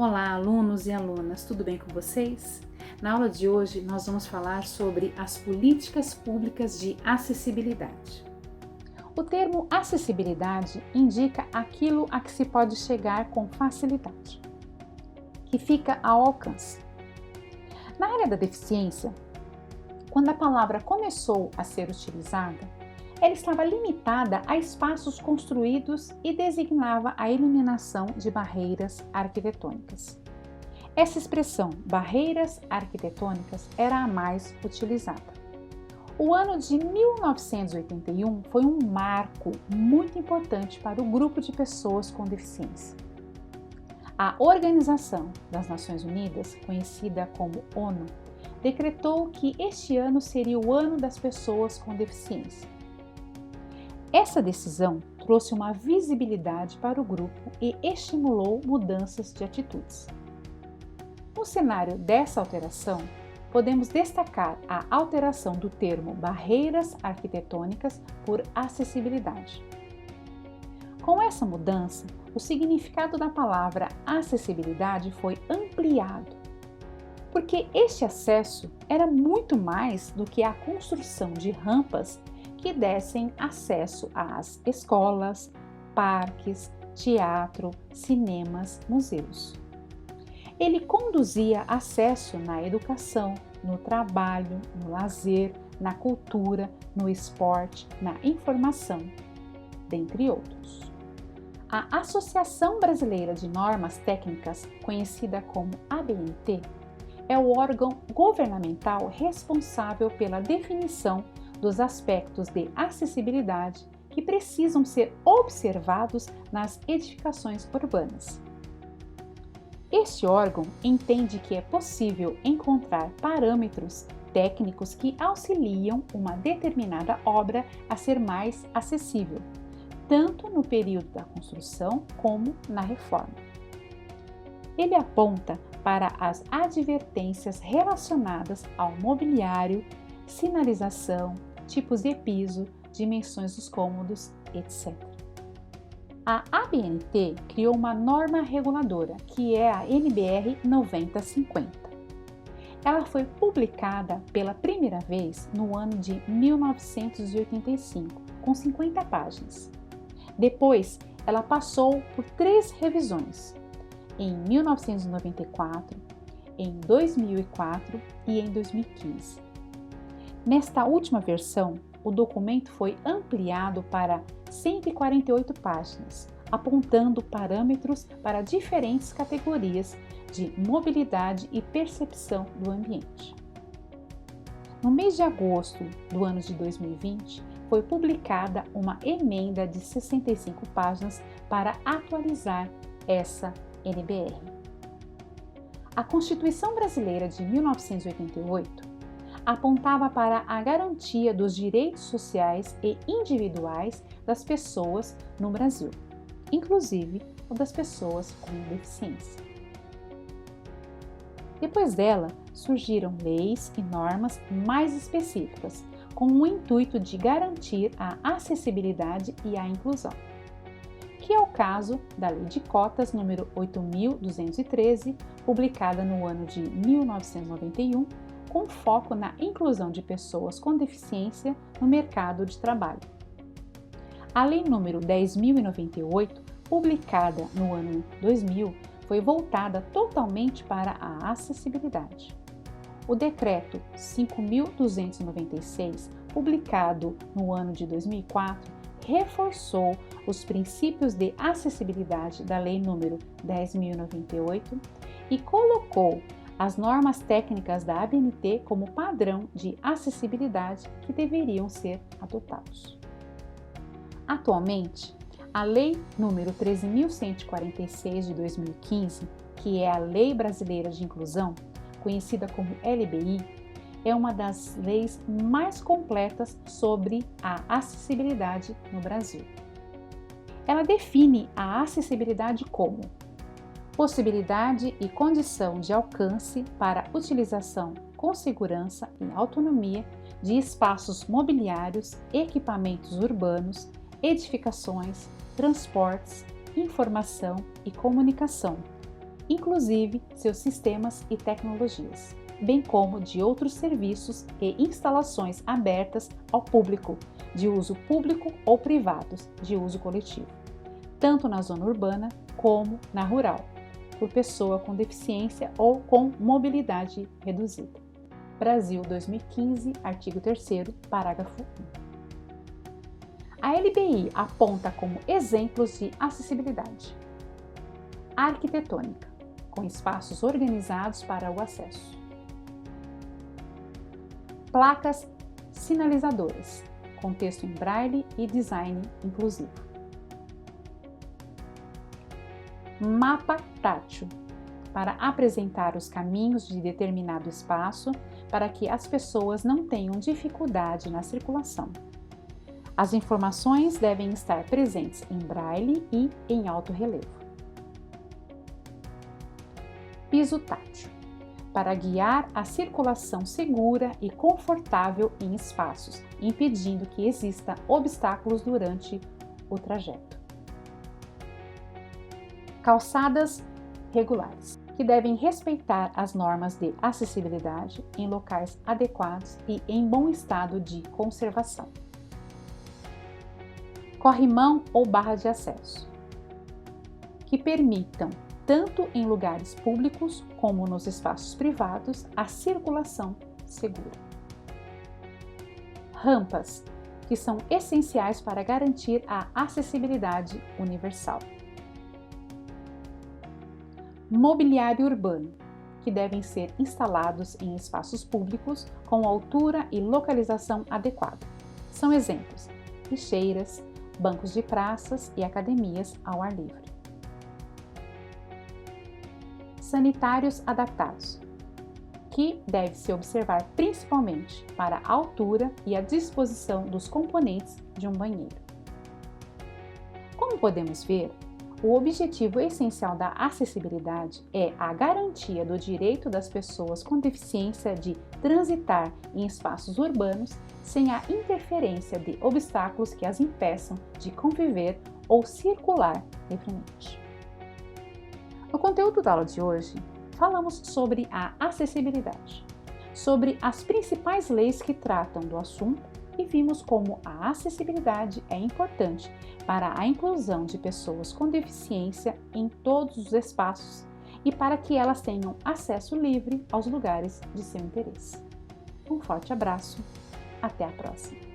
Olá, alunos e alunas, tudo bem com vocês? Na aula de hoje, nós vamos falar sobre as políticas públicas de acessibilidade. O termo acessibilidade indica aquilo a que se pode chegar com facilidade, que fica ao alcance. Na área da deficiência, quando a palavra começou a ser utilizada, ela estava limitada a espaços construídos e designava a eliminação de barreiras arquitetônicas. Essa expressão, barreiras arquitetônicas, era a mais utilizada. O ano de 1981 foi um marco muito importante para o grupo de pessoas com deficiência. A Organização das Nações Unidas, conhecida como ONU, decretou que este ano seria o ano das pessoas com deficiência. Essa decisão trouxe uma visibilidade para o grupo e estimulou mudanças de atitudes. No cenário dessa alteração, podemos destacar a alteração do termo barreiras arquitetônicas por acessibilidade. Com essa mudança, o significado da palavra acessibilidade foi ampliado, porque este acesso era muito mais do que a construção de rampas que dessem acesso às escolas, parques, teatro, cinemas, museus. Ele conduzia acesso na educação, no trabalho, no lazer, na cultura, no esporte, na informação, dentre outros. A Associação Brasileira de Normas Técnicas, conhecida como ABNT, é o órgão governamental responsável pela definição dos aspectos de acessibilidade que precisam ser observados nas edificações urbanas. Este órgão entende que é possível encontrar parâmetros técnicos que auxiliam uma determinada obra a ser mais acessível, tanto no período da construção como na reforma. Ele aponta para as advertências relacionadas ao mobiliário, sinalização, tipos de piso, dimensões dos cômodos, etc. A ABNT criou uma norma reguladora, que é a NBR 9050. Ela foi publicada pela primeira vez no ano de 1985, com 50 páginas. Depois, ela passou por 3 revisões, em 1994, em 2004 e em 2015. Nesta última versão, o documento foi ampliado para 148 páginas, apontando parâmetros para diferentes categorias de mobilidade e percepção do ambiente. No mês de agosto do ano de 2020, foi publicada uma emenda de 65 páginas para atualizar essa NBR. A Constituição Brasileira de 1988 apontava para a garantia dos direitos sociais e individuais das pessoas no Brasil, inclusive o das pessoas com deficiência. Depois dela, surgiram leis e normas mais específicas, com o intuito de garantir a acessibilidade e a inclusão, que é o caso da Lei de Cotas número 8.213, publicada no ano de 1991, com foco na inclusão de pessoas com deficiência no mercado de trabalho. A Lei número 10.098, publicada no ano 2000, foi voltada totalmente para a acessibilidade. O Decreto 5.296, publicado no ano de 2004, reforçou os princípios de acessibilidade da Lei número 10.098 e colocou as normas técnicas da ABNT como padrão de acessibilidade que deveriam ser adotados. Atualmente, a Lei nº 13.146 de 2015, que é a Lei Brasileira de Inclusão, conhecida como LBI, é uma das leis mais completas sobre a acessibilidade no Brasil. Ela define a acessibilidade como possibilidade e condição de alcance para utilização com segurança e autonomia de espaços mobiliários, equipamentos urbanos, edificações, transportes, informação e comunicação, inclusive seus sistemas e tecnologias, bem como de outros serviços e instalações abertas ao público, de uso público ou privados, de uso coletivo, tanto na zona urbana como na rural, por pessoa com deficiência ou com mobilidade reduzida. Brasil 2015, artigo 3º, parágrafo 1. A LBI aponta como exemplos de acessibilidade: a arquitetônica, com espaços organizados para o acesso; placas sinalizadoras, com texto em braille e design inclusivo; mapa tátil, para apresentar os caminhos de determinado espaço para que as pessoas não tenham dificuldade na circulação. As informações devem estar presentes em braille e em alto relevo. Piso tátil, para guiar a circulação segura e confortável em espaços, impedindo que existam obstáculos durante o trajeto. Calçadas regulares, que devem respeitar as normas de acessibilidade em locais adequados e em bom estado de conservação. Corrimão ou barra de acesso, que permitam, tanto em lugares públicos como nos espaços privados, a circulação segura. Rampas, que são essenciais para garantir a acessibilidade universal. Mobiliário urbano, que devem ser instalados em espaços públicos com altura e localização adequada. São exemplos: lixeiras, bancos de praças e academias ao ar livre. Sanitários adaptados, que deve se observar principalmente para a altura e a disposição dos componentes de um banheiro. Como podemos ver, o objetivo essencial da acessibilidade é a garantia do direito das pessoas com deficiência de transitar em espaços urbanos sem a interferência de obstáculos que as impeçam de conviver ou circular livremente. No conteúdo da aula de hoje, falamos sobre a acessibilidade, sobre as principais leis que tratam do assunto e vimos como a acessibilidade é importante para a inclusão de pessoas com deficiência em todos os espaços e para que elas tenham acesso livre aos lugares de seu interesse. Um forte abraço, até a próxima!